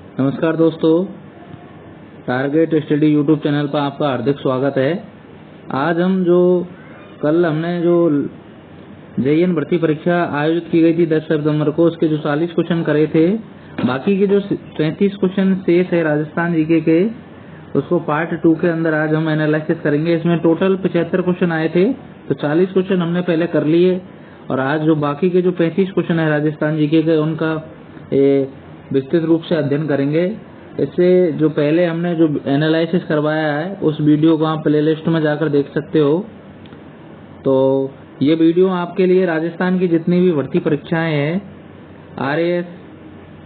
नमस्कार दोस्तों, target study YouTube channel पर आपका हार्दिक स्वागत है। आज हम कल हमने जेईएन भर्ती परीक्षा आयोजित की गई थी 10 सितंबर को, उसके जो 40 क्वेश्चन करे थे, बाकी के जो 33 क्वेश्चन शेष है राजस्थान जीके के, उसको पार्ट 2 के अंदर आज हम एनालिसिस करेंगे। इसमें टोटल 75 क्वेश्चन आए थे, तो 40 क्वेश्चन हमने पहले कर लिए और आज जो बाकी के जो 35 क्वेश्चन है राजस्थान जीके के, उनका विस्तृत रूप से अध्ययन करेंगे। इससे जो पहले हमने जो एनालिसिस करवाया है उस वीडियो को आप प्लेलिस्ट में जाकर देख सकते हो। तो ये वीडियो आपके लिए राजस्थान की जितनी भी भर्ती परीक्षाएं हैं, RAS,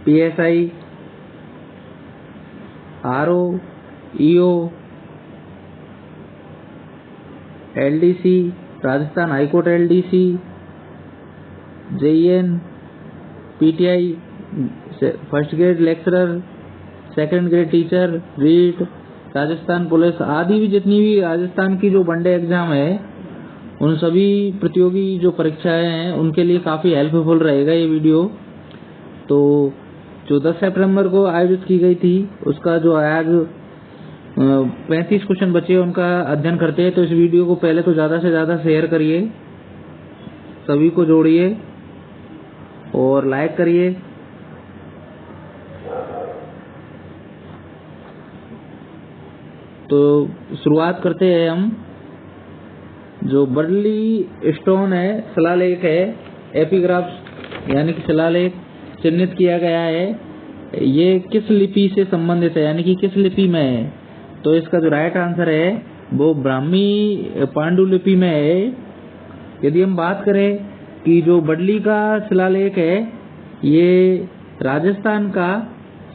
PSI, RO, EO, LDC, Rajasthan high court LDC, JEN, PTI, first grade lecturer, second grade teacher, REET, Rajasthan police आदि भी जितनी भी राजस्थान की जो वनडे एग्जाम है, उन सभी प्रतियोगी जो परीक्षाएं हैं उनके लिए काफ़ी हेल्पफुल रहेगा ये वीडियो। तो जो 10 सितंबर को आयोजित की गई थी, उसका जो आज 35 क्वेश्चन बचे उनका अध्ययन करते हैं। तो इस वीडियो को पहले तो ज़्यादा से ज़्यादा शेयर करिए, सभी को जोड़िए और लाइक करिए। तो शुरुआत करते हैं हम। जो बर्ली स्टोन है, शिलालेख है, एपिग्राफ यानी कि शिलालेख चिन्हित किया गया है, ये किस लिपि से संबंधित है, यानी कि किस लिपि में है? तो इसका जो राइट आंसर है वो ब्राह्मी पांडुलिपि में है। यदि हम बात करें कि जो बर्ली का शिलालेख है, ये राजस्थान का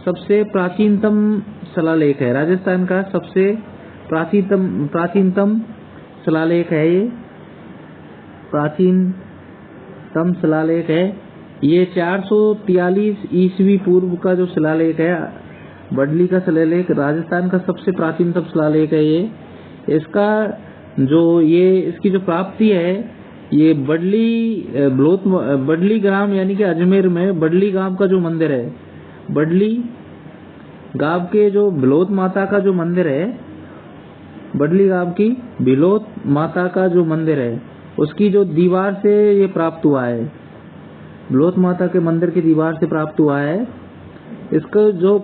सबसे प्राचीनतम शिलालेख है। राजस्थान का सबसे प्राचीनतम शिलालेख है, ये प्राचीनतम शिलालेख है। ये 443 ईस्वी पूर्व का जो शिलालेख है, बडली का शिलालेख राजस्थान का सबसे प्राचीनतम शिलालेख है। ये इसकी जो प्राप्ति है, ये बडली ग्राम यानी कि अजमेर में बडली गांव का जो मंदिर है, बडली गांव के जो बिलोत माता का जो मंदिर है, बडली गांव की बिलोत माता का जो मंदिर है, उसकी जो दीवार से ये प्राप्त हुआ है। बिलोत माता के मंदिर की दीवार से प्राप्त हुआ है। इसको जो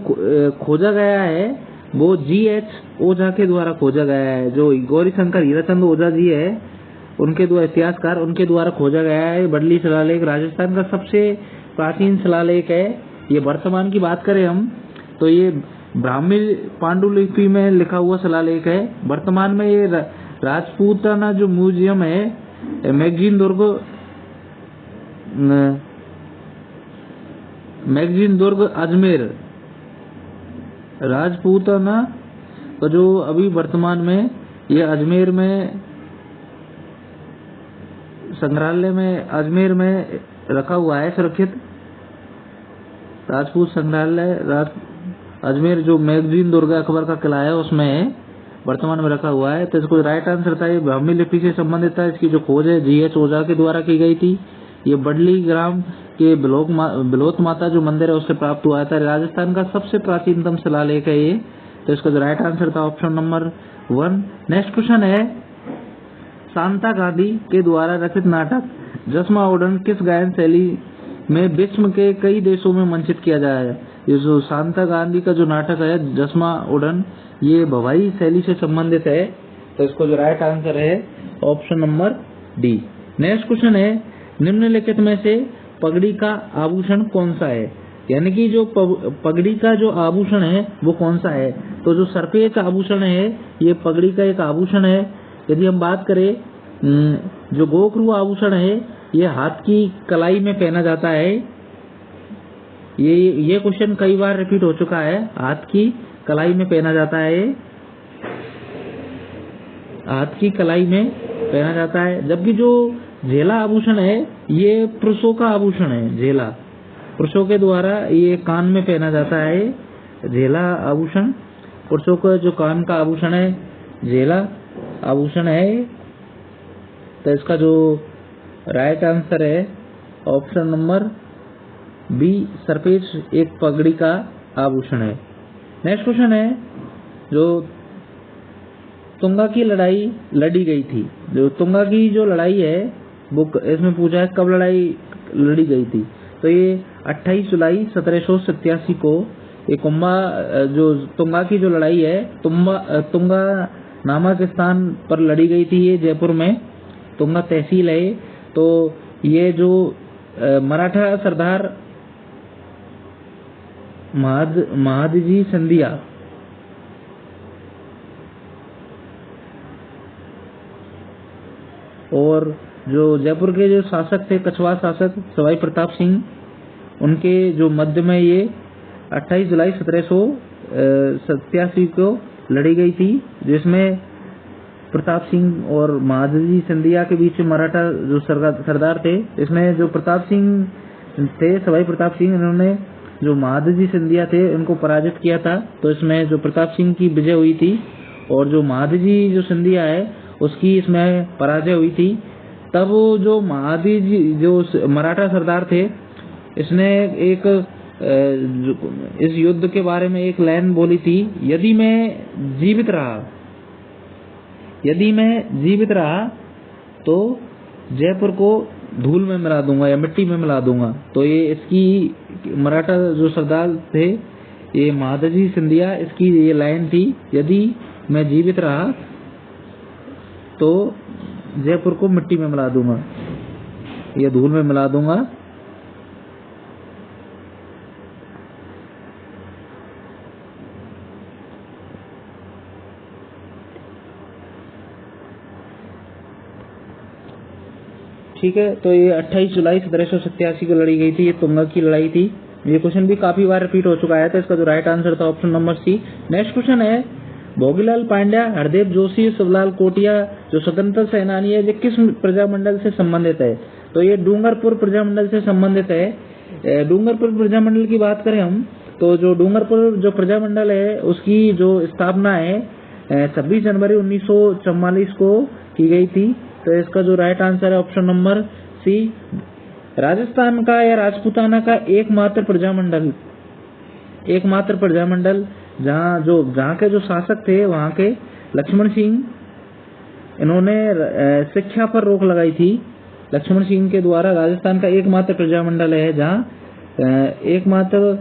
खोजा गया है वो GH ओझा के द्वारा खोजा गया है। जो गौरी शंकर हीराचंद ओझा जी है, उनके द्वारा, इतिहासकार, उनके द्वारा खोजा गया है। बडली शिलालेख राजस्थान का सबसे प्राचीन शिलालेख है। ये वर्तमान की बात करें हम, तो ये ब्राह्मी पांडुलिपि में लिखा हुआ शिलालेख है। वर्तमान में ये राजपूताना जो म्यूजियम है, मैगजीन दुर्ग अजमेर, राजपूताना का जो अभी वर्तमान में ये अजमेर में संग्रहालय में अजमेर में रखा हुआ है, सुरक्षित राजपूत संग्रहालय अजमेर, जो मैगजीन दुर्ग अकबर का किला है उसमें वर्तमान में रखा हुआ है। तो इसको राइट आंसर था, ये ब्राह्मी लिपि से संबंधित था। इसकी जो खोज है GH ओझा के द्वारा की गई थी। ये बडली ग्राम के बिलोत माता जो मंदिर है उससे प्राप्त हुआ था। राजस्थान का सबसे प्राचीनतम शिलालेख है ये। तो इसका जो राइट आंसर था ऑप्शन नंबर 1। नेक्स्ट क्वेश्चन है, शांता गांधी के द्वारा रचित नाटक जसमा उड़न किस गायन शैली में विश्व के कई देशों में मंचित किया जाता है? ये जो शांता गांधी का जो नाटक है जसमा उड़न, ये भवाई शैली से संबंधित है। तो इसको जो राइट आंसर है option number D। Next question है, निम्नलिखित में से पगड़ी का आभूषण कौन सा है? यानी कि जो पगड़ी का जो आभूषण है वो कौन सा है? तो जो सर्पेच आभूषण है, ये पगड़ी का एक आभूषण है। यदि हम बात करें, जो गोखरू आभूषण है, ये हाथ की कलाई में पहना जाता है। ये क्वेश्चन कई बार रिपीट हो चुका है। हाथ की कलाई में पहना जाता है, हाथ की कलाई में पहना जाता है। जबकि जो झेला आभूषण है, ये पुरुषों का आभूषण है। झेला पुरुषों के द्वारा ये कान में पहना जाता है। झेला आभूषण पुरुषों का जो कान का आभूषण है, झेला आभूषण है। तो इसका जो राइट आंसर है ऑप्शन नंबर B, सर्पेश एक पगड़ी का आभूषण है। नेक्स्ट क्वेश्चन है, जो तुंगा की लड़ाई लड़ी गई थी, जो तुंगा की जो लड़ाई है बुक इसमें पूछा है कब लड़ाई लड़ी गई थी। तो ये 28 जुलाई 1787 को ये जो तुंगा की जो लड़ाई है तुंगा नामक स्थान पर लड़ी गई थी। ये जयपुर में तुंगा तहसील है। तो ये जो मराठा सरदार महादजी सिंधिया और जो जयपुर के जो शासक थे, कछवाहा शासक सवाई प्रताप सिंह, उनके जो मध्य में ये 28 जुलाई 1787 को लड़ी गई थी, जिसमें प्रताप सिंह और महादजी सिंधिया के बीच मराठा जो सरदार थे। इसमें जो प्रताप सिंह थे, सवाई प्रताप सिंह, इन्होंने जो महादजी सिंधिया थे इनको पराजित किया था। तो इसमें जो प्रताप सिंह की विजय हुई थी और जो महादजी जो सिंधिया है उसकी इसमें पराजय हुई थी। तब जो महादजी जो मराठा सरदार थे, इसने एक इस युद्ध के बारे में एक लाइन बोली थी, यदि मैं जीवित रहा तो जयपुर को धूल में मिला दूंगा या मिट्टी में मिला दूंगा। तो ये इसकी मराठा जो सरदार थे, ये महादजी सिंधिया, इसकी ये लाइन थी, यदि मैं जीवित रहा तो जयपुर को मिट्टी में मिला दूंगा या धूल में मिला दूंगा। ठीक है, तो ये 28 जुलाई 1787 को लड़ी गई थी, ये तुंगा की लड़ाई थी। ये क्वेश्चन भी काफी बार रिपीट हो चुका है, तो इसका जो राइट आंसर था option number C. Next question है, भोगीलाल पांड्या, हरदेव जोशी, शिवलाल कोटिया जो स्वतंत्रता सेनानी है, ये किस प्रजामंडल से संबंधित है। तो ये डूंगरपुर प्रजामंडल से संबंधित है। डूंगरपुर प्रजामंडल की बात करें हम, तो जो डूंगरपुर जो प्रजामंडल है उसकी जो स्थापना है 26 जनवरी 1944 को की गई थी। तो इसका जो राइट आंसर है ऑप्शन नंबर सी। राजस्थान का या राजपूताना का एकमात्र प्रजामंडल जहाँ के जो शासक थे वहाँ के लक्ष्मण सिंह, इन्होंने शिक्षा पर रोक लगाई थी। लक्ष्मण सिंह के द्वारा राजस्थान का एकमात्र प्रजामंडल है जहाँ एकमात्र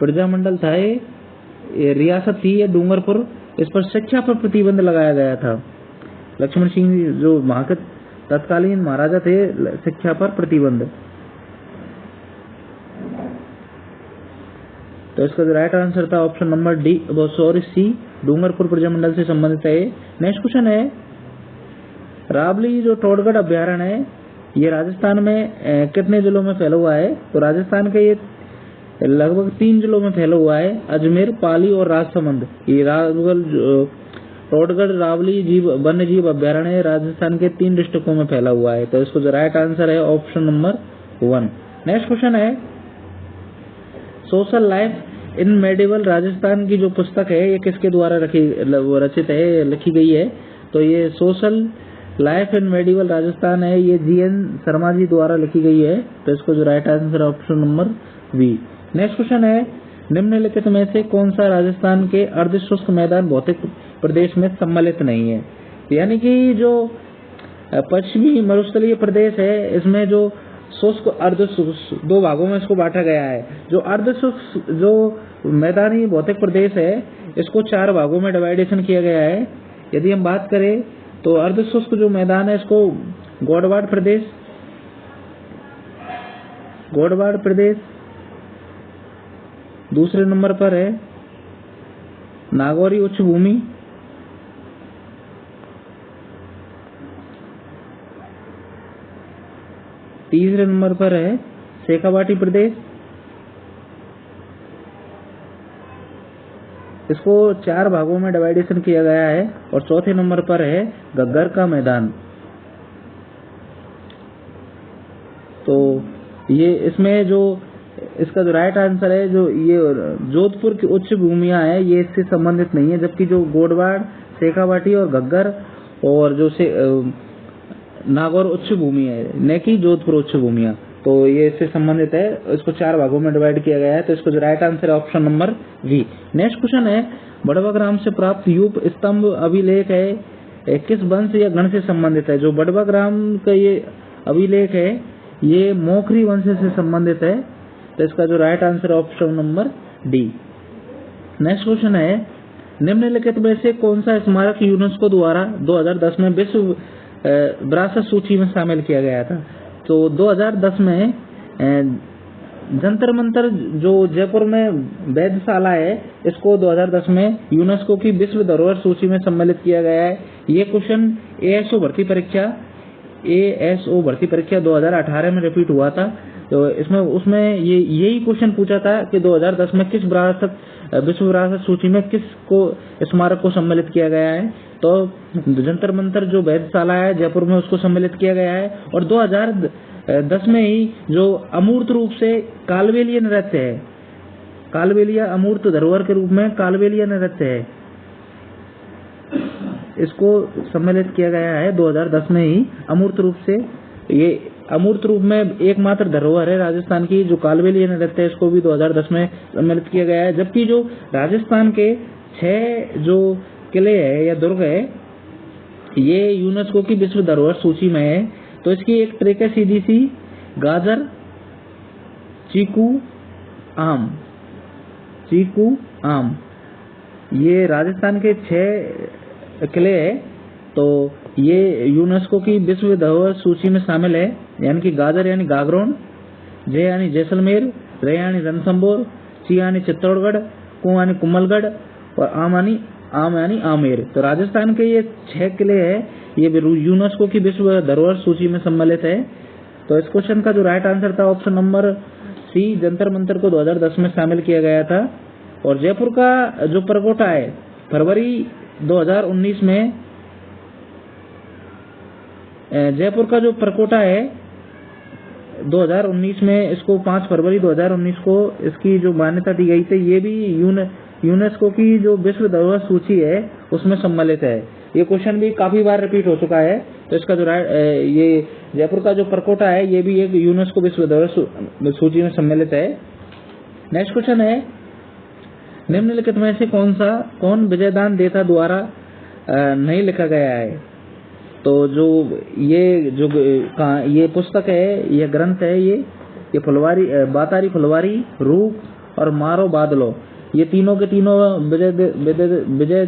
प्रजामंडल था, ये रियासत थी ये डूंगरपुर, इस पर शिक्षा पर प्रतिबंध लगाया गया था। लक्ष्मण सिंह जो वहाँ के तत्कालीन महाराजा थे, शिक्षा पर प्रतिबंध। तो इसका जो राइट आंसर था option number D C, Dungarpur Prajamandal से संबंधित है। नेक्स्ट क्वेश्चन है, रावली जो टोडगढ़ अभ्यारण्य है ये राजस्थान में कितने जिलों में फैला हुआ है। तो राजस्थान के ये लगभग 3 जिलों में फैला हुआ है, अजमेर, पाली और राजसमंद। ये टोडगढ़ रावली वन्य जीव अभ्यारण्य राजस्थान के 3 डिस्ट्रिक्टों में फैला हुआ है। तो इसको जो राइट आंसर है ऑप्शन नंबर 1। नेक्स्ट क्वेश्चन है, social life in medieval Rajasthan की जो पुस्तक है ये किसके द्वारा रचित है, लिखी गई है। तो ये social life in medieval Rajasthan है, ये GN शर्मा जी द्वारा लिखी गई है। तो इसको जो right answer option number B. Next question है, निम्नलिखित में से कौन सा राजस्थान के अर्धशुष्क मैदान भौतिक प्रदेश में सम्मिलित नहीं है। यानी कि जो पश्चिमी मरुस्थलीय प्रदेश है इसमें जो शुष्क अर्धशुष्क 2 भागों में इसको बांटा गया है। जो अर्धशुष्क जो मैदानी भौतिक प्रदेश है इसको 4 भागों में डिवाइडेशन किया गया है। यदि हम बात करें तो अर्धशुष्क जो मैदान है इसको गौड़वाड़ प्रदेश, दूसरे नंबर पर है नागौरी उच्च भूमि, तीसरे नंबर पर है शेखावाटी प्रदेश, इसको 4 भागों में डिवाइडेशन किया गया है, और चौथे नंबर पर है घग्गर का मैदान। तो ये इसमें जो इसका जो राइट आंसर है, जो ये जोधपुर की उच्च भूमियां है ये इससे संबंधित नहीं है, जबकि जो गोडवाड़, शेखावाटी और घग्गर और जो नागौर उच्च भूमि है, न कि जोधपुर उच्च भूमियां, तो ये इससे संबंधित है। इसको 4 भागों में डिवाइड किया गया है, तो इसको जो राइट आंसर है option number B. Next question है, बड़वाग्राम से प्राप्त यूप स्तंभ अभिलेख है किस वंश या गण से संबंधित है? जो बड़वाग्राम का ये अभिलेख है ये मोखरी वंश से संबंधित है, तो इसका जो right answer option number D. Next question है, निम्नलिखित में से कौन सा स्मारक यूनेस्को द्वारा 2010 में विश्व विरासत सूची में शामिल किया गया था? तो 2010 में जंतर मंतर जो जयपुर में वेधशाला है, इसको 2010 में यूनेस्को की विश्व धरोहर सूची में सम्मिलित किया गया है। ये क्वेश्चन एएसओ भर्ती परीक्षा 2018 में रिपीट हुआ था। तो उसमें यही क्वेश्चन पूछा था कि 2010 में किस विश्व विरासत सूची में किस स्मारक को सम्मिलित किया गया है? तो जंतर मंतर जो वेधशाला है जयपुर में उसको सम्मिलित किया गया है। और 2010 में ही जो अमूर्त रूप से कालबेलिया नृत्य है, कालबेलिया अमूर्त धरोहर के रूप में कालबेलिया नृत्य है, इसको सम्मिलित किया गया है 2010 में ही अमूर्त रूप से। ये अमूर्त रूप में एकमात्र धरोहर है राजस्थान की जो कालबेलिया नृत्य है, इसको भी 2010 में सम्मिलित किया गया है। जबकि जो राजस्थान के 6 जो किले है या दुर्ग है ये यूनेस्को की विश्व धरोहर सूची में है। तो इसकी एक ट्रिक है सीधी सी, गाजर, चीकू, आम, ये राजस्थान के 6 किले है, तो ये यूनेस्को की विश्व धरोहर सूची में शामिल है। यानी कि गाजर यानी गागरोन, जे यानी जैसलमेर, रे यानी रणथंभौर, ची यानी चित्तौड़गढ़, कु यानी कुम्भलगढ़ और आम यानी आमेर। तो राजस्थान के ये 6 किले है, ये यूनेस्को की विश्व धरोहर सूची में सम्मिलित है। तो इस क्वेश्चन का जो राइट आंसर था option number C, Jantar Mantar को 2010 में शामिल किया गया था। और जयपुर का जो परकोटा है फरवरी 2019 में, जयपुर का जो परकोटा है 2019 में, इसको 5 फरवरी 2019 को इसकी जो मान्यता दी गई थी, ये भी यूनेस्को की जो विश्व धरोहर सूची है उसमें सम्मिलित है। ये क्वेश्चन भी काफी बार रिपीट हो चुका है। तो इसका जो ये जयपुर का जो परकोटा है ये भी एक यूनेस्को विश्व धरोहर सूची में सम्मिलित है। नेक्स्ट क्वेश्चन है, निम्नलिखित में से कौन विजयदान देता द्वारा नहीं लिखा गया है? तो जो ये पुस्तक है, ये ग्रंथ है, ये फुलवारी, बातारी फुलवारी, रूप और मारो बादलो, ये तीनों के तीनों विजय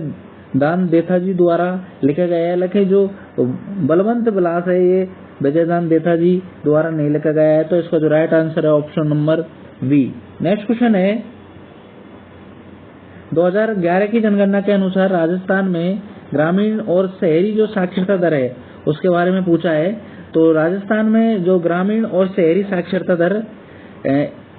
दान देथा जी द्वारा लिखा गया है। लेकिन जो बलवंत विलास है ये विजयदान देथा जी द्वारा नहीं लिखा गया है। तो इसका जो राइट आंसर है option number B. Next question है, 2011 की जनगणना के अनुसार राजस्थान में ग्रामीण और शहरी जो साक्षरता दर है उसके बारे में पूछा है। तो राजस्थान में जो ग्रामीण और शहरी साक्षरता दर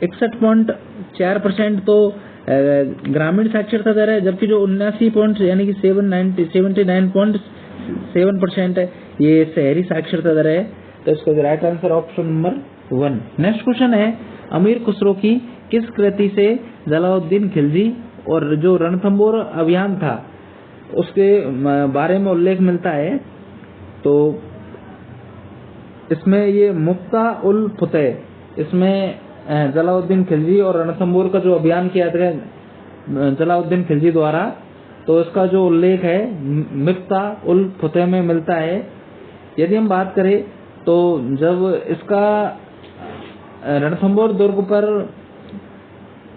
61.4% तो ग्रामीण साक्षरता दर है, जबकि जो 79 यानी कि 79.7% है ये शहरी साक्षरता दर है। तो इसका right answer option number 1। Next question है, अमीर खुसरो की किस कृति से जलालुद्दीन खिलजी और जो रणथंभौर अभियान था उसके बारे में उल्लेख मिलता है? तो इसमें ये मुफ्ता उल फतेह, इसमें जलालुद्दीन खिलजी और रणथंभौर का जो अभियान किया था जलालुद्दीन खिलजी द्वारा, तो इसका जो उल्लेख है मुफ्ता उल फतेह में मिलता है। यदि हम बात करें तो जब इसका रणथंभौर दुर्ग पर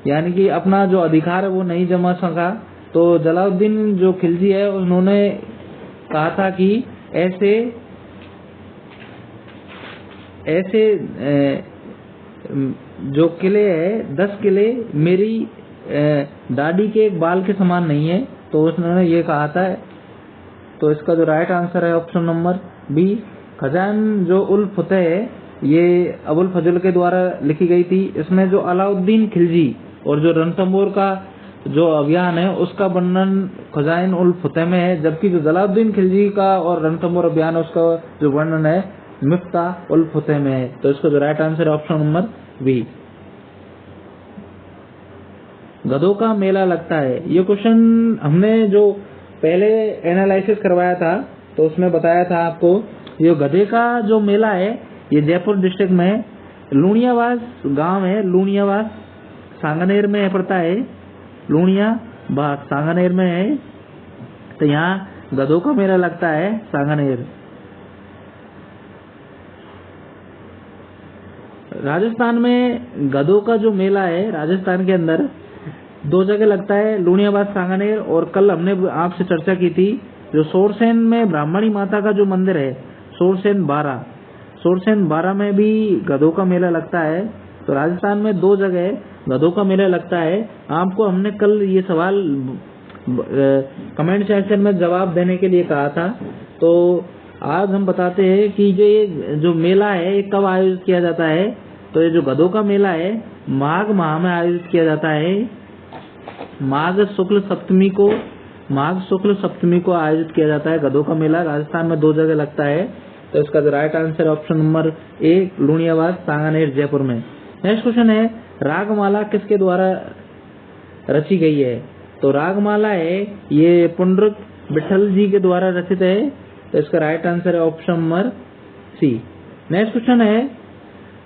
यानी कि अपना जो अधिकार है वो नहीं जमा सका, तो जलालुद्दीन जो खिलजी है उन्होंने कहा था कि ऐसे जो किले है 10 किले मेरी दाढ़ी के एक बाल के समान नहीं है, तो उसने ये कहा था। तो इसका जो राइट आंसर है ऑप्शन नंबर बी, खजान जो उल फतेह है ये अबुल फजल के द्वारा लिखी गई थी। इसमें जो अलाउद्दीन खिलजी और जो रणथंभौर का जो अभियान है उसका वर्णन खजाइन उल फतेह में है, जबकि जो जलालुद्दीन खिलजी का और रणथंभौर अभियान है उसका जो वर्णन है मुफ्ता उल फतेह में है। तो इसका जो राइट आंसर है ऑप्शन नंबर बी। गधों का मेला लगता है, ये क्वेश्चन हमने जो पहले एनालिसिस करवाया था तो उसमें बताया था आपको, ये गधे का जो मेला है ये जयपुर डिस्ट्रिक्ट में लूणियावास गांव है, लूणियावास सांगानेर में पड़ता है, लूणियावास सांगानेर में है। तो यहाँ गधों का मेला लगता है सांगानेर। राजस्थान में गधों का जो मेला है, राजस्थान के अंदर 2 जगह लगता है, लूणियावास सांगानेर। और कल हमने आपसे चर्चा की थी जो सोरसेन में ब्राह्मणी माता का जो मंदिर है, सोरसेन 12 में भी गधों का मेला लगता है। तो राजस्थान में 2 जगह गधों का मेला लगता है। आपको हमने कल ये सवाल कमेंट सेक्शन में जवाब देने के लिए कहा था। तो आज हम बताते हैं कि ये जो मेला है ये कब आयोजित किया जाता है। तो ये जो गधों का मेला है माघ माह में आयोजित किया जाता है। माघ शुक्ल सप्तमी को आयोजित किया जाता है गधों का मेला। राजस्थान में 2 जगह लगता है। तो इसका जो right answer option number A, Luniyawas Sanganer Jaipur में। नेक्स्ट क्वेश्चन है रागमाला किसके द्वारा रची गई है। तो रागमाला है ये पुंडरीक विठल जी के द्वारा रचित है। तो इसका राइट आंसर है option number C. Next question है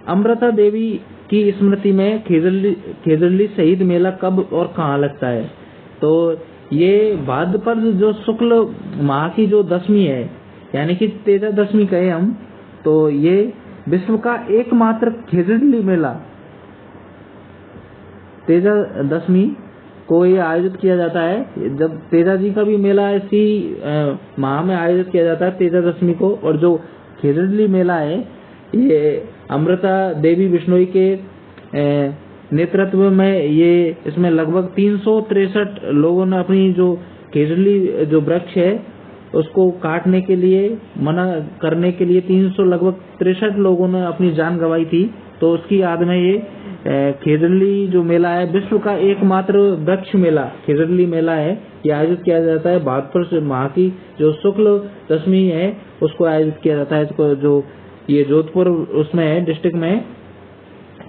अमृता देवी की स्मृति में खेजड़ली शहीद मेला कब और कहाँ लगता है। तो ये भाद्रपद जो शुक्ल माह की जो दशमी है, यानी कि तेजा दशमी कहे हम, तो ये विश्व का एकमात्र खेजड़ली मेला तेजा दशमी को ये आयोजित किया जाता है। जब तेजा जी का भी मेला इसी माह में आयोजित किया जाता है तेजा दशमी को। और जो खेजड़ली मेला है ये अमृता देवी बिश्नोई के नेतृत्व में ये इसमें लगभग 363 लोगों ने अपनी जो खेजड़ली जो वृक्ष है उसको काटने के लिए मना करने के लिए 363 लोगों ने अपनी जान गंवाई थी। तो उसकी याद में ये खेजड़ली जो मेला है विश्व का एकमात्र वृक्ष मेला खेजड़ली मेला है, ये आयोजित किया जाता है। भाद्रपद माह की जो शुक्ल दशमी है उसको आयोजित किया जाता है। इसको जो ये जोधपुर उसमें है डिस्ट्रिक्ट में।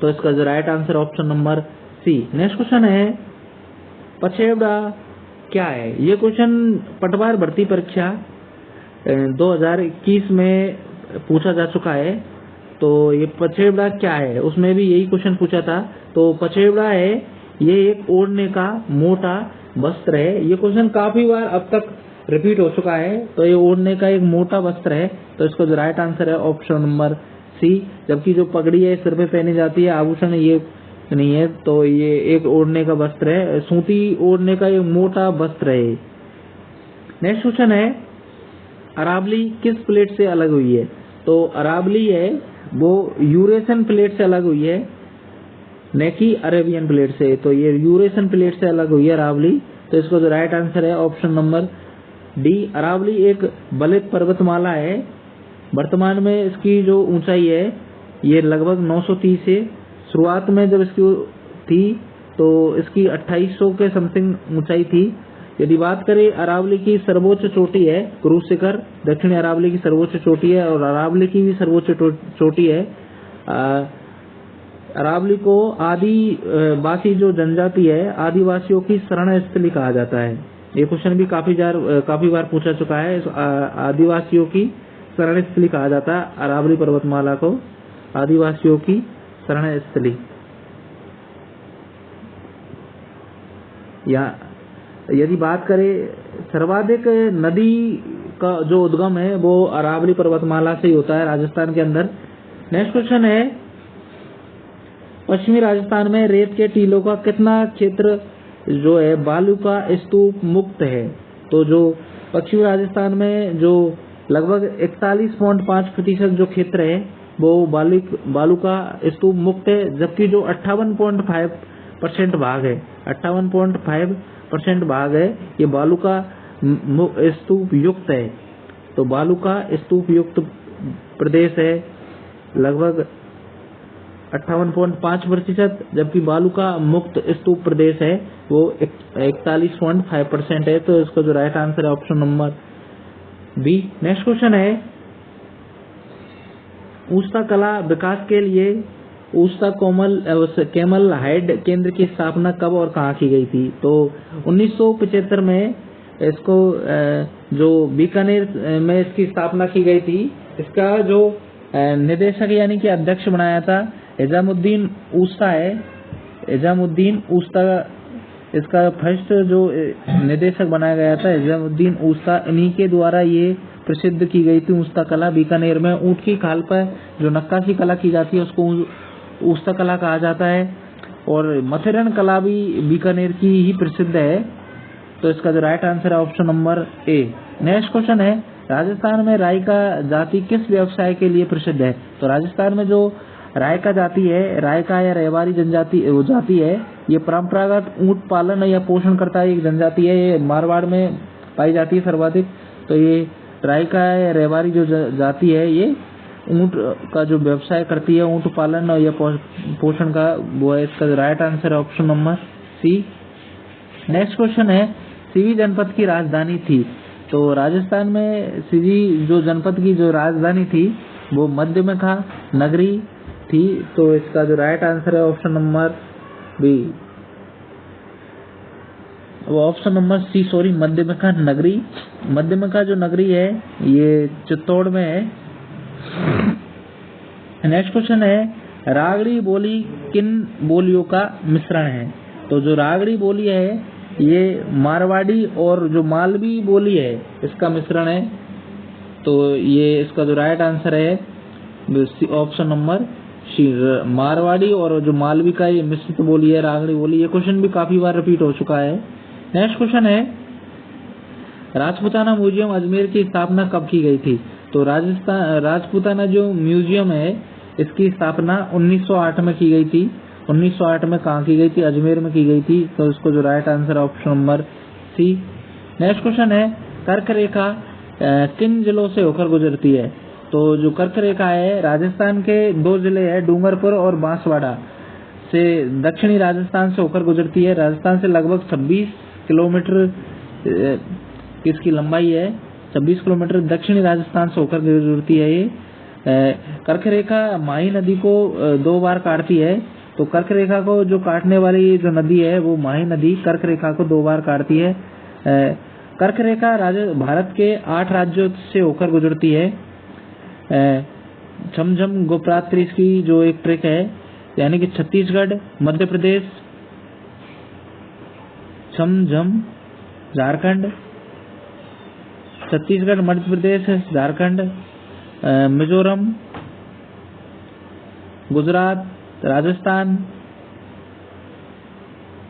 तो इसका जो right answer option number C. Next question है पचेवड़ा क्या है। ये क्वेश्चन पटवार भर्ती परीक्षा 2021 में पूछा जा चुका है। तो ये पचेवड़ा क्या है, उसमें भी यही क्वेश्चन पूछा था। तो पचेवड़ा है ये एक ओढ़ने का मोटा वस्त्र है। ये क्वेश्चन काफी बार अब तक रिपीट हो चुका है। तो ये ओढ़ने का एक मोटा वस्त्र है। तो इसका जो राइट आंसर है ऑप्शन नंबर सी। जबकि जो पगड़ी है सिर पे पहनी जाती है, आभूषण ये नहीं है। तो ये एक ओढ़ने का वस्त्र है, सूती ओढ़ने का एक मोटा वस्त्र है। नेक्स्ट क्वेश्चन है अरावली किस प्लेट से अलग हुई है। तो अरावली है वो यूरेशियन प्लेट से अलग हुई है, न कि अरेबियन प्लेट से। तो ये यूरेशियन प्लेट से अलग हुई है अरावली। तो इसका जो राइट आंसर है ऑप्शन नंबर डी। अरावली एक बलित पर्वतमाला है। वर्तमान में इसकी जो ऊंचाई है ये लगभग 930 है। शुरुआत में जब इसकी थी तो इसकी 2800 के समथिंग ऊंचाई थी। यदि बात करें अरावली की सर्वोच्च चोटी है क्रूज शिखर, दक्षिणी अरावली की सर्वोच्च चोटी है और अरावली की भी सर्वोच्च चोटी है। अरावली को आदिवासी जो जनजाति है आदिवासियों की शरण स्थली कहा जाता है। ये क्वेश्चन भी काफी बार पूछा चुका है। आदिवासियों की शरण स्थली कहा जाता है अरावली पर्वतमाला को, आदिवासियों की शरण स्थली। या यदि बात करें सर्वाधिक नदी का जो उद्गम है वो अरावली पर्वतमाला से ही होता है राजस्थान के अंदर। नेक्स्ट क्वेश्चन है पश्चिमी राजस्थान में रेत के टीलों का कितना क्षेत्र जो है बालू का स्तूप मुक्त है। तो जो पश्चिमी राजस्थान में जो लगभग 41.5% जो क्षेत्र है वो बालू का स्तूप मुक्त है। जबकि जो 58.5% भाग है, 58.5% भाग है ये बालू का स्तूप युक्त है। तो बालू का स्तूप युक्त प्रदेश है लगभग 58.5%, जबकि बालू का मुक्त स्तूप प्रदेश है वो 41.5% है। तो इसका जो राइट आंसर है option number B. Next question है ऊष्ता कला विकास के लिए ऊष्ता कैमल हाइड केंद्र की स्थापना कब और कहाँ की गई थी। तो 1975 में इसको जो बीकानेर में इसकी स्थापना की गई थी। इसका जो निदेशक यानी कि अध्यक्ष बनाया था एजामुद्दीन ऊस्ता है, एजामुद्दीन ऊस्ता इसका फर्स्ट जो निदेशक बनाया गया था, एजामुद्दीन ऊस्ता, इन्हीं के द्वारा ये प्रसिद्ध की गई थी ऊस्ता कला। बीकानेर में ऊँट की खाल पर जो नक्काशी कला की जाती है उसको ऊस्ता कला कहा जाता है। और मथुरन कला भी बीकानेर की ही प्रसिद्ध है। तो इसका जो राइट आंसर है ऑप्शन नंबर ए। नेक्स्ट क्वेश्चन है, राजस्थान में रायका जाति किस व्यवसाय के लिए प्रसिद्ध है? तो राजस्थान में जो रायका जाति है, रायका या रेवाड़ी जनजाति वो जाति है, ये परंपरागत ऊंट पालन या पोषण करता है एक जनजाति है। ये मारवाड़ में पाई जाती है सर्वाधिक। तो ये रायका या रेवाड़ी जो जाति है ये ऊंट का जो व्यवसाय करती है, ऊंट पालन या पोषण का, वो है इसका राइट आंसर है option number C. Next question है, सिवि जनपद की राजधानी थी। तो राजस्थान में सिवि जो जनपद की जो राजधानी थी वो मध्यमखा नगरी थी। तो इसका जो राइट आंसर है ऑप्शन नंबर बी, वो ऑप्शन नंबर सी, सॉरी, मध्यमखा नगरी। मध्यमखा जो नगरी है ये चित्तौड़ में है। नेक्स्ट क्वेश्चन है, रागड़ी बोली किन बोलियों का मिश्रण है? तो जो रागड़ी बोली है ये मारवाड़ी और जो मालवी बोली है इसका मिश्रण है। तो ये इसका जो राइट आंसर है ऑप्शन नंबर सी, मारवाड़ी और जो मालवी का ये मिश्रित बोली है रागड़ी बोली। ये क्वेश्चन भी काफी बार रिपीट हो चुका है। नेक्स्ट क्वेश्चन है, राजपूताना म्यूजियम अजमेर की स्थापना कब की गई थी? तो राजपूताना जो म्यूजियम है इसकी स्थापना 1908 में की गई थी। 1908 में कहाँ की गई थी? अजमेर में की गई थी। तो इसको जो right answer option number C. Next question है, कर्क रेखा किन जिलों से होकर गुजरती है? तो जो कर्क रेखा है राजस्थान के 2 जिले हैं, डूंगरपुर और बांसवाड़ा से दक्षिणी राजस्थान से होकर गुजरती है। राजस्थान से लगभग 26 किलोमीटर इसकी लंबाई है, 26 किलोमीटर दक्षिणी राजस्थान से होकर गुजरती है। ये कर्क रेखा माही नदी को 2 बार काटती है। तो कर्क रेखा को जो काटने वाली जो नदी है वो माही नदी कर्क रेखा को 2 बार काटती है। कर्क रेखा भारत के 8 राज्यों से होकर गुजरती है। झमझम गोपरात्रि इसकी जो एक ट्रिक है, यानी कि छत्तीसगढ़, मध्य प्रदेश, झमझम झारखंड, छत्तीसगढ़, मध्य प्रदेश, झारखंड, मिजोरम, गुजरात, राजस्थान,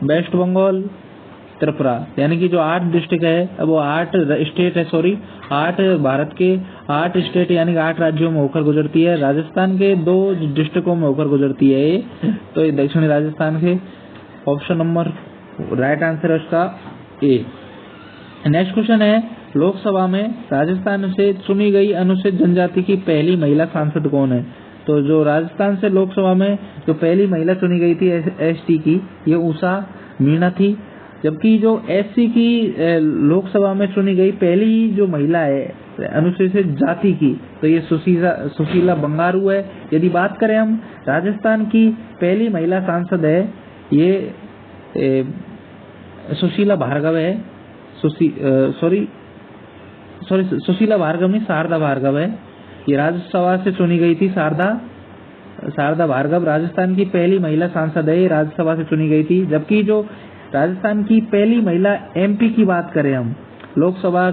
वेस्ट बंगाल, त्रिपुरा, यानी कि जो 8 डिस्ट्रिक्ट है वो 8 स्टेट है, सॉरी 8 भारत के 8 स्टेट यानी कि 8 राज्यों में होकर गुजरती है। राजस्थान के 2 डिस्ट्रिक्टों में होकर गुजरती है ये। तो ये दक्षिणी राजस्थान के ऑप्शन नंबर राइट आंसर है उसका ए। नेक्स्ट क्वेश्चन है, लोकसभा में राजस्थान से चुनी गई अनुसूचित जनजाति की पहली महिला सांसद कौन है? तो जो राजस्थान से लोकसभा में जो पहली महिला चुनी गई थी एसटी की, ये उषा मीणा थी। जबकि जो एससी की लोकसभा में चुनी गई पहली जो महिला है अनुसूचित जाति की, तो ये सुशीला बंगारू है। यदि बात करें हम राजस्थान की पहली महिला सांसद है ये सुशीला भार्गव है। सुशीला भार्गव नहीं, शारदा भार्गव है। ये राज्यसभा से चुनी गई थी। शारदा भार्गव राजस्थान की पहली महिला सांसद है, राज्यसभा से चुनी गई थी। जबकि जो राजस्थान की पहली महिला एमपी की बात करें हम, लोकसभा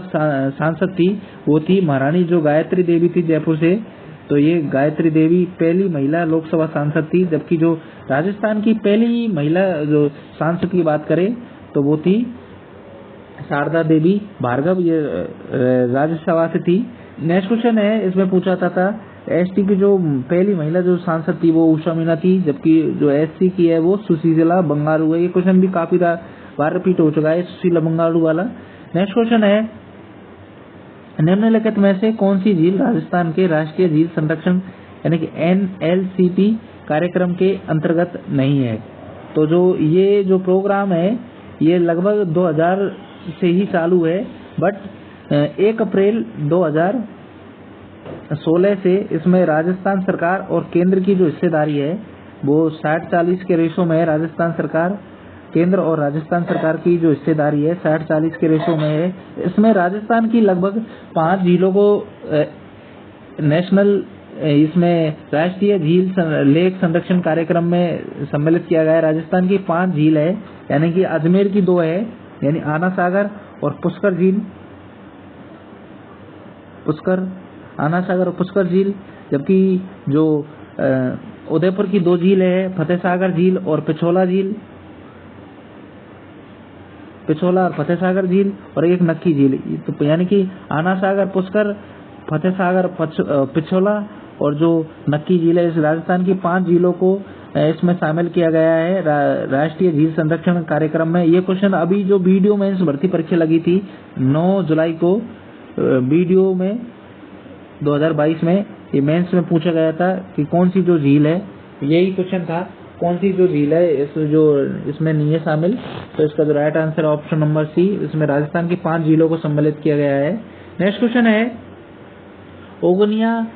सांसद थी, वो थी महारानी जो गायत्री देवी थी जयपुर से। तो ये गायत्री देवी पहली महिला लोकसभा सांसद थी। जबकि जो राजस्थान की पहली महिला जो सांसद की बात करें तो वो थी शारदा देवी भार्गव, ये राज्यसभा से थी। नेक्स्ट क्वेश्चन है, इसमें पूछा था एसटी की जो पहली महिला जो सांसद थी वो उषा मीणा थी, जबकि जो एससी की है वो सुशीला बंगारू है। ये क्वेश्चन भी काफी बार रिपीट हो चुका है, सुशीला बंगारू वाला। नेक्स्ट क्वेश्चन है, निम्नलिखित में से कौन सी झील राजस्थान के राष्ट्रीय झील संरक्षण यानी कि NLCP कार्यक्रम के अंतर्गत नहीं है? तो जो ये जो प्रोग्राम है ये लगभग 2000 से ही चालू है, बट 1 अप्रैल 2016 से इसमें राजस्थान सरकार और केंद्र की जो हिस्सेदारी है वो 60-40 के रेशो में है। राजस्थान सरकार, केंद्र और राजस्थान सरकार की जो हिस्सेदारी है 60-40 के रेशो में है। इसमें राजस्थान की लगभग 5 झीलों को नेशनल इसमें राष्ट्रीय झील लेक संरक्षण कार्यक्रम में सम्मिलित किया गया है। राजस्थान की 5 झील है, यानी कि अजमेर की 2 है, यानी आना सागर और पुष्कर झील, आना सागर और पुष्कर झील। जबकि जो उदयपुर की 2 झील है, फतेह सागर झील और पिछोला झील, पिछोला और फतेह सागर झील, और एक नक्की झील। तो यानी कि आना सागर, पुष्कर, फतेह सागर, पिछोला और जो नक्की झील है, इस राजस्थान की 5 झीलों को इसमें शामिल किया गया है राष्ट्रीय झील संरक्षण कार्यक्रम में। ये क्वेश्चन अभी जो वीडियो मेंस भर्ती परीक्षा लगी थी 9 जुलाई को, वीडियो में 2022 में ये मेंस में पूछा गया था कि कौन सी जो झील है, यही क्वेश्चन था, कौन सी जो झील है इसमें नहीं है शामिल। तो इसका जो right answer option number C, इसमें राजस्थान की 5 झीलों को सम्मिलित किया गया है। नेक्स्ट क्वेश्चन है, ओगनिया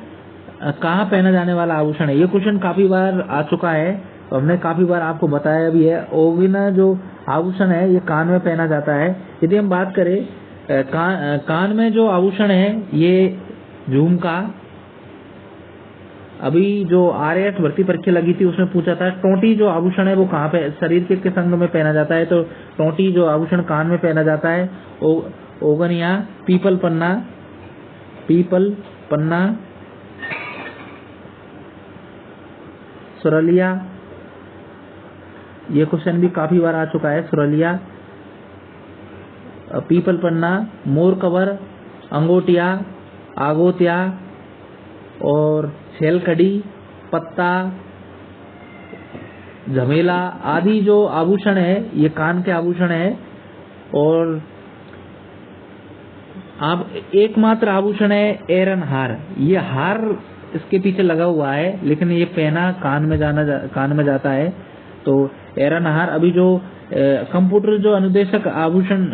कहाँ पहना जाने वाला आभूषण है। ये क्वेश्चन काफी बार आ चुका है, तो हमने काफी बार आपको बताया भी है। ओगनिया जो आभूषण है ये कान में पहना जाता है। यदि हम बात करें कान में जो आभूषण है, ये झुमका, अभी जो RAS भर्ती परीक्षा लगी थी उसमें पूछा था टोटी जो आभूषण है वो कहाँ पे शरीर के किस अंग में पहना जाता है, तो टोटी जो आभूषण कान में पहना जाता है। ओगनिया, पीपल पन्ना, सुरलिया, ये क्वेश्चन भी काफी बार आ चुका है। सुरलिया, पीपल पन्ना, मोर कवर, अंगोटिया, आगोतिया और छेलकड़ी, पत्ता, झमेला आदि जो आभूषण है ये कान के आभूषण है। और अब एकमात्र आभूषण है एरन हार। ये हार इसके पीछे लगा हुआ है, लेकिन ये पहना कान में जाता है। तो एरन हार, अभी जो कंप्यूटर जो अनुदेशक आभूषण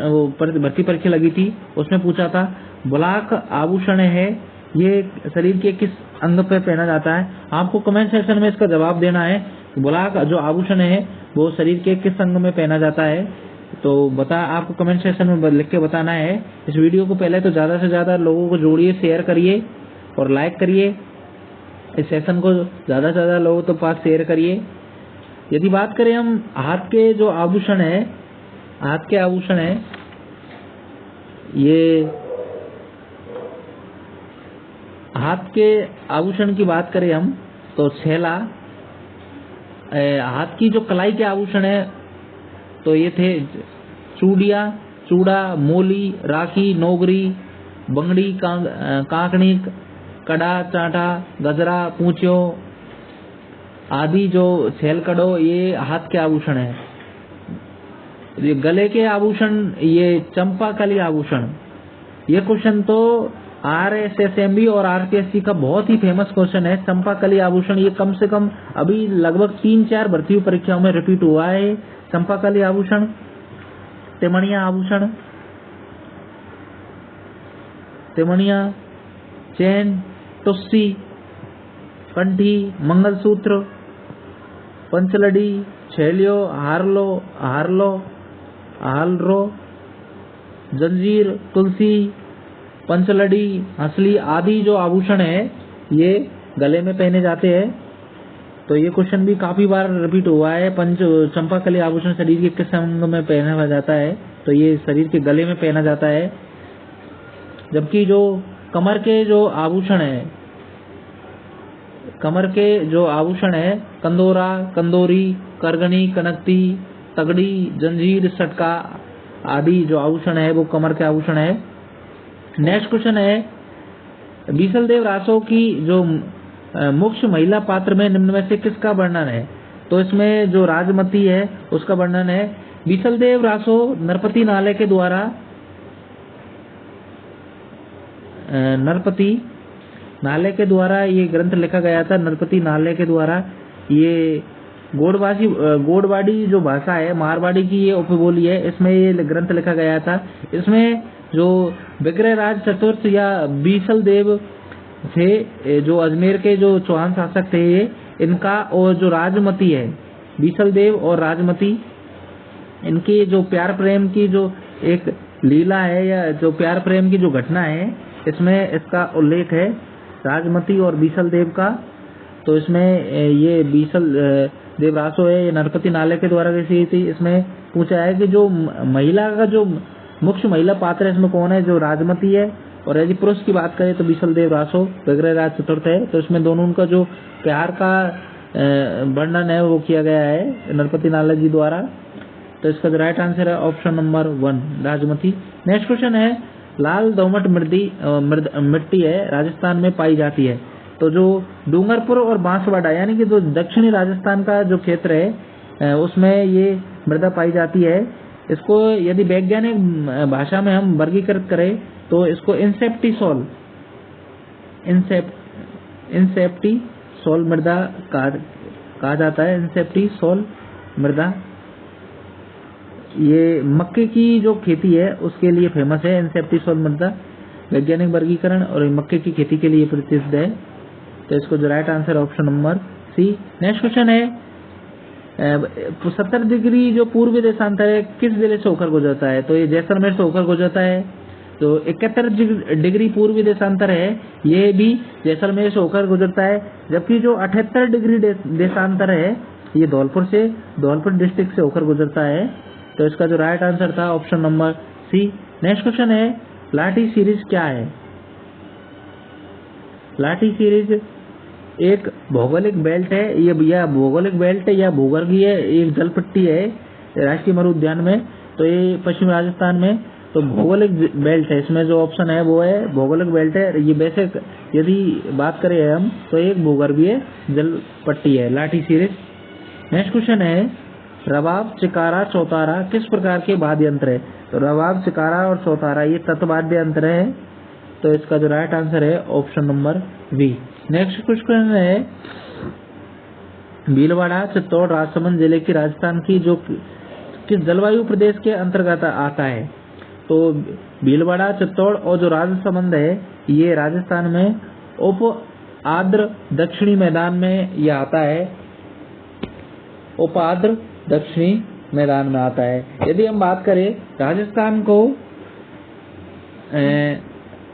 भर्ती परीक्षा लगी थी उसमें पूछा था ब्लॉक आभूषण है, ये शरीर के किस अंग पे पहना जाता है। आपको कमेंट सेक्शन में इसका जवाब देना है। ब्लॉक जो आभूषण है वो शरीर के किस अंग में पहना जाता है, तो आपको कमेंट सेक्शन में लिख के बताना है। इस वीडियो को पहले तो ज्यादा से ज्यादा लोगों को जोड़िए, शेयर करिए और लाइक करिए। इस सेशन को ज्यादा से ज्यादा लोगों के पास शेयर करिए। यदि बात करें हम हाथ के जो आभूषण है, हाथ के आभूषण है, ये हाथ के आभूषण की बात करें हम तो छेला, हाथ की जो कलाई के आभूषण है तो ये थे चूड़ा, मोली, राखी, नोगरी, बंगड़ी, कांकणी, कड़ा, चांटा, गजरा, पूंछियो आदि जो छेलकड़ो, ये हाथ के आभूषण है। ये गले के आभूषण, ये चंपाकली आभूषण। ये क्वेश्चन तो RSSMB और RPSC का बहुत ही फेमस क्वेश्चन है। चंपाकली आभूषण ये कम से कम अभी लगभग 3-4 भर्ती परीक्षाओं में रिपीट हुआ है। चंपाकली आभूषण, तेमणिया, चैन, टुस्सी, कंठी, मंगलसूत्र, पंचलड़ी, छेलियो, हारलो, जंजीर, तुलसी, पंचलड़ी, हंसली आदि जो आभूषण है ये गले में पहने जाते हैं। तो ये क्वेश्चन भी काफी बार रिपीट हुआ है। चंपाकली आभूषण शरीर के किस अंग में पहना जाता है, तो ये शरीर के गले में पहना जाता है। जबकि जो कमर के जो आभूषण है, कंदोरा, कंदोरी, करगनी, कनकती, तगड़ी, जंजीर, सटका आदि जो आभूषण है वो कमर के आभूषण है। नेक्स्ट क्वेश्चन है, बीसलदेव रासो की जो मुख्य महिला पात्र में निम्न में से किसका वर्णन है, तो इसमें जो राजमती है उसका वर्णन है। बीसलदेव रासो नरपति नाले के द्वारा ये ग्रंथ लिखा गया था। नरपति नाले के द्वारा ये गोडवाड़ी जो भाषा है, मारवाड़ी की ये उपबोली है, इसमें ये ग्रंथ लिखा गया था। इसमें जो विग्रहराज चतुर्थ या बीसलदेव थे, जो अजमेर के जो चौहान शासक थे ये, इनका और जो राजमती है, बीसलदेव और राजमती, इनकी जो प्यार प्रेम की जो एक लीला है या जो प्यार प्रेम की जो घटना है, इसमें इसका उल्लेख है। राजमती और बीसल देव का। तो इसमें ये बीसल देव रासो है, ये नरपति नाले के द्वारा रची गई थी। इसमें पूछा है कि जो महिला का जो मुख्य महिला पात्र है इसमें कौन है, जो राजमती है, और यदि पुरुष की बात करें तो बीसल देव रासो विग्रहराज चतुर्थ है। तो इसमें दोनों उनका जो प्यार का वर्णन है वो किया गया है नरपति नाले जी द्वारा। तो इसका जो राइट आंसर है option number 1 Rajmati. Next question है, लाल दोमट मिट्टी है राजस्थान में पाई जाती है। तो जो डूंगरपुर और बांसवाड़ा यानी कि जो दक्षिणी राजस्थान का जो क्षेत्र है उसमें ये मृदा पाई जाती है। इसको यदि वैज्ञानिक भाषा में हम वर्गीकृत करें तो इसको इंसेप्टिसोल मृदा कहा जाता है। इंसेप्टिसोल मृदा ये मक्के की जो खेती है उसके लिए फेमस है। इंसेप्टिसोल मृदा वैज्ञानिक वर्गीकरण और मक्के की खेती के लिए प्रसिद्ध है। तो इसको जो right answer option number C. Next question है, 70 डिग्री जो पूर्वी देशांतर है किस जिले से होकर गुजरता है। तो ये जैसलमेर से होकर गुजरता है। तो 71 डिग्री पूर्वी देशांतर है ये भी जैसलमेर से होकर गुजरता है। जबकि जो 78 डिग्री देशांतर है ये धौलपुर डिस्ट्रिक्ट से होकर गुजरता है। तो इसका जो राइट आंसर था option number C. Next question है, लाठी सीरीज क्या है। लाठी सीरीज एक भौगोलिक बेल्ट है, ये या भौगोलिक बेल्ट है या भूगर्भीय एक जलपट्टी है राष्ट्रीय मरु उद्यान में। तो ये पश्चिम राजस्थान में तो भौगोलिक बेल्ट है। इसमें जो ऑप्शन है वो है भौगोलिक बेल्ट है। ये वैसे यदि बात करें हम तो एक भूगर्भीय जलपट्टी है लाठी सीरीज। नेक्स्ट क्वेश्चन है, रबाब, चिकारा, चौतारा किस प्रकार के वाद्य यंत्र है। तो रबाब, चिकारा और चौतारा ये तत्वाद्य यंत्र है। तो इसका जो राइट आंसर है option number B. Next question Bhilwara, भीलवाड़ा, चित्तौड़, राजसमंद जिले की राजस्थान की जो किस जलवायु प्रदेश के अंतर्गत आता है। तो भीलवाड़ा, चित्तौड़ और जो राजसमंद है ये राजस्थान में उप आर्द्र दक्षिणी मैदान में यह आता है। उप आर्द्र दक्षिणी मैदान में आता है। यदि हम बात करें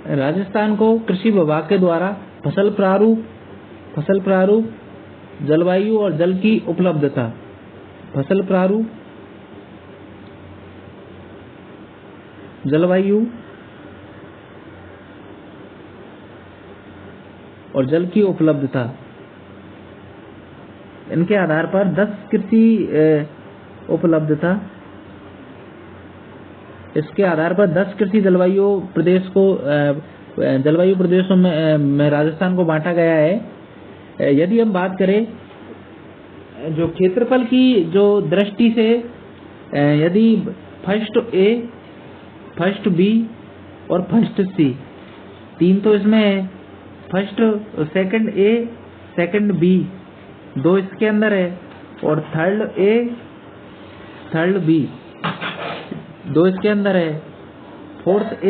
राजस्थान को कृषि विभाग के द्वारा फसल प्रारूप, जलवायु और जल की उपलब्धता, फसल प्रारूप, जलवायु और जल की उपलब्धता, इनके आधार पर 10 कृषि उपलब्धता, इसके आधार पर 10 कृषि जलवायु प्रदेशों में राजस्थान को बांटा गया है। यदि हम बात करें जो क्षेत्रफल की जो दृष्टि से यदि फर्स्ट ए, फर्स्ट बी और फर्स्ट सी तीन तो इसमें है। First second A, second B 2 इसके अंदर है और थर्ड ए, थर्ड बी 2 इसके अंदर है। फोर्थ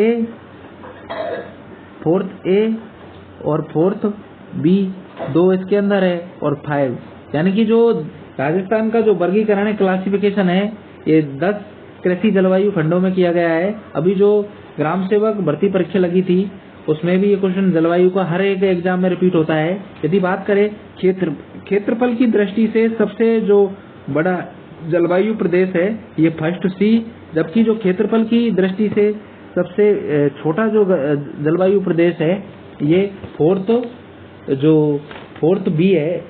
ए और फोर्थ बी 2 इसके अंदर है और 5 यानी कि जो राजस्थान का जो वर्गीकरण है, क्लासिफिकेशन है, ये 10 कृषि जलवायु खंडों में किया गया है। अभी जो ग्राम सेवक भर्ती परीक्षा लगी थी उसमें भी ये क्वेश्चन जलवायु का हर एक एग्जाम में रिपीट होता है। यदि बात करें क्षेत्रफल की दृष्टि से सबसे जो बड़ा जलवायु प्रदेश है ये फर्स्ट सी, जबकि जो क्षेत्रफल की दृष्टि से सबसे छोटा जो जलवायु प्रदेश है ये फोर्थ बी है।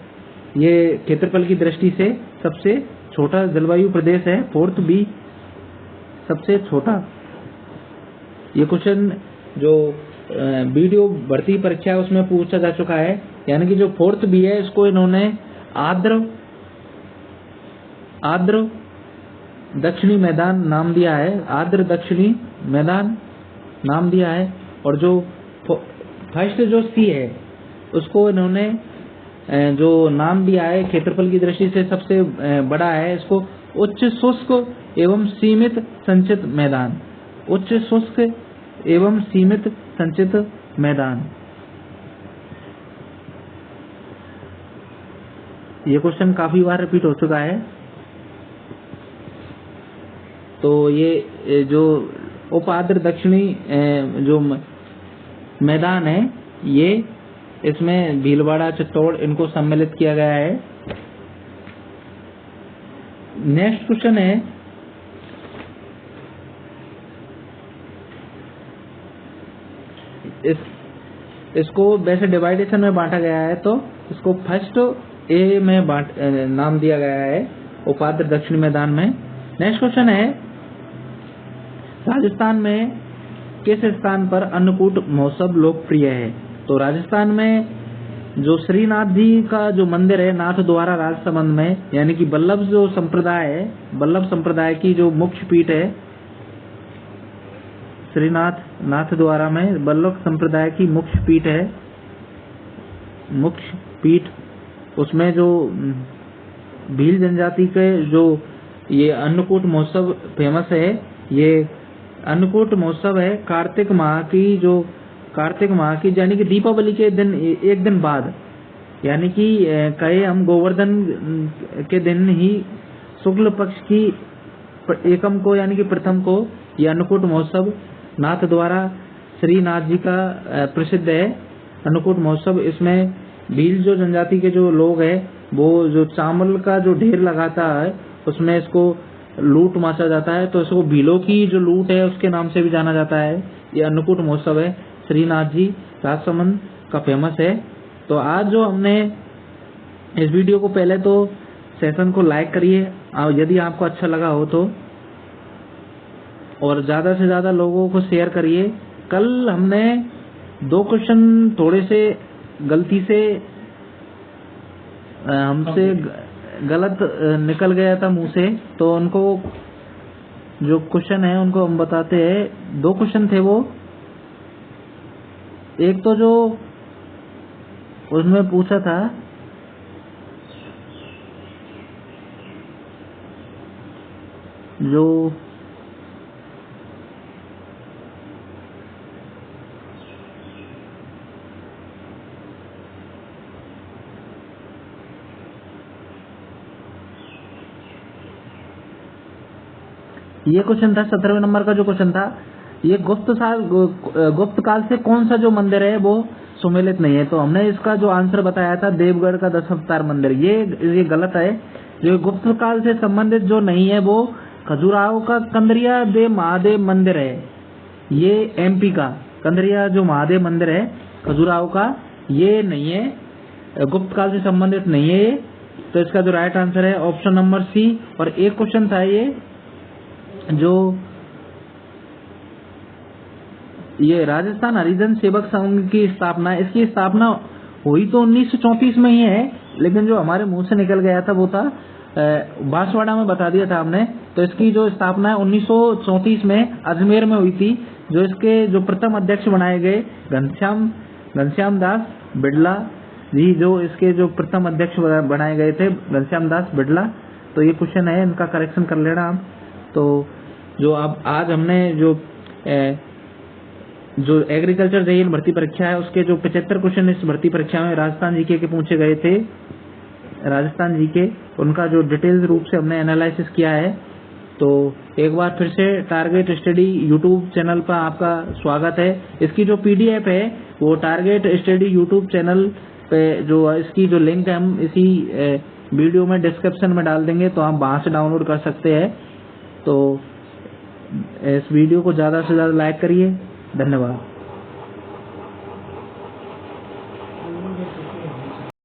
ये क्षेत्रफल की दृष्टि से सबसे छोटा जलवायु प्रदेश है, फोर्थ बी सबसे छोटा। ये क्वेश्चन जो वीडियो भर्ती परीक्षा है उसमें पूछा जा चुका है। यानी कि जो फोर्थ बी है इसको इन्होंने आर्द्र दक्षिणी मैदान नाम दिया है, आर्द्र दक्षिणी मैदान नाम दिया है। और जो फर्स्ट जो सी है उसको इन्होंने जो नाम दिया है क्षेत्रफल की दृष्टि से सबसे बड़ा है, इसको उच्च शुष्क एवं सीमित संचित मैदान, उच्च शुष्क एवं सीमित संचित मैदान। ये क्वेश्चन काफी बार रिपीट हो चुका है। तो ये जो उप आर्द्र दक्षिणी जो मैदान है ये इसमें भीलवाड़ा, चित्तौड़ इनको सम्मिलित किया गया है। नेक्स्ट क्वेश्चन है, इसको वैसे डिवाइडेशन में बांटा गया है, तो इसको फर्स्ट ए में नाम दिया गया है, उपाद्र दक्षिणी मैदान में। नेक्स्ट क्वेश्चन है, राजस्थान में किस स्थान पर अन्नकूट महोत्सव लोकप्रिय है? तो राजस्थान में जो श्रीनाथ जी का जो मंदिर है नाथ द्वारा राजसमंद में, यानी कि बल्लभ जो संप्रदाय है, बल्लभ संप्रदाय की जो मुख्य पीठ है नाथ द्वारा में, बल्लभ संप्रदाय की मुख्य पीठ है, मुख्य पीठ, उसमें जो भील जनजाति के जो ये अन्नकूट महोत्सव फेमस है। ये अन्नकूट महोत्सव है कार्तिक माह की यानी कि दीपावली के दिन एक दिन बाद, यानी कि कहे हम गोवर्धन के दिन ही शुक्ल पक्ष की एकम को यानी कि प्रथम को यह अन्नकूट महोत्सव नाथ द्वारा श्रीनाथ जी का प्रसिद्ध है अन्नकूट महोत्सव। इसमें भील जो जनजाति के जो लोग हैं वो जो चावल का जो ढेर लगाता है उसमें इसको लूट माचा जाता है, तो इसको भीलों की जो लूट है उसके नाम से भी जाना जाता है। ये अन्नकूट महोत्सव है श्रीनाथ जी राजसमंद का फेमस है। तो आज जो हमने इस वीडियो को, पहले तो सेशन को लाइक करिए यदि आपको अच्छा लगा हो तो, और ज्यादा से ज्यादा लोगों को शेयर करिए। कल हमने 2 क्वेश्चन थोड़े से गलती से हमसे गलत निकल गया था मुंह से, तो उनको जो क्वेश्चन है उनको हम बताते हैं। 2 क्वेश्चन थे वो, एक तो जो उसमें पूछा था जो ये क्वेश्चन था 17वें नंबर का जो क्वेश्चन था, ये गुप्त काल से कौन सा जो मंदिर है वो सुमेलित नहीं है। तो हमने इसका जो आंसर बताया था देवगढ़ का 10 अवतार मंदिर, ये गलत है। जो गुप्त काल से संबंधित जो नहीं है वो खजुराहो का कंदरिया देव महादेव मंदिर है। ये एमपी का कंदरिया जो महादेव मंदिर है खजुराहो का, ये नहीं है, गुप्त काल से संबंधित नहीं है। तो इसका जो राइट आंसर है ऑप्शन नंबर सी। और एक क्वेश्चन था ये राजस्थान हरिजन सेवक संघ की स्थापना, इसकी स्थापना हुई तो 1934 में ही है, लेकिन जो हमारे मुंह से निकल गया था वो था बांसवाड़ा में बता दिया था हमने। तो इसकी जो स्थापना है 1934 में अजमेर में हुई थी। जो इसके जो प्रथम अध्यक्ष बनाए गए घनश्याम दास बिड़ला जी, जो इसके जो प्रथम अध्यक्ष बनाए गए थे घनश्याम दास बिड़ला। तो ये क्वेश्चन है, इनका करेक्शन कर लेना आप। तो जो अब आज हमने जो एग्रीकल्चर जेईई भर्ती परीक्षा है उसके जो 75 क्वेश्चन इस भर्ती परीक्षा में राजस्थान जीके के पूछे गए थे, राजस्थान जीके, उनका जो डिटेल्स रूप से हमने एनालिसिस किया है। तो एक बार फिर से टारगेट स्टडी यूट्यूब चैनल पर आपका स्वागत है। इसकी जो पीडीएफ है वो टारगेट स्टडी यूट्यूब चैनल पे जो इसकी जो लिंक है हम इसी वीडियो में डिस्क्रिप्शन में डाल देंगे, तो आप वहां से डाउनलोड कर सकते हैं। तो इस वीडियो को ज्यादा से ज्यादा लाइक करिए। धन्यवाद।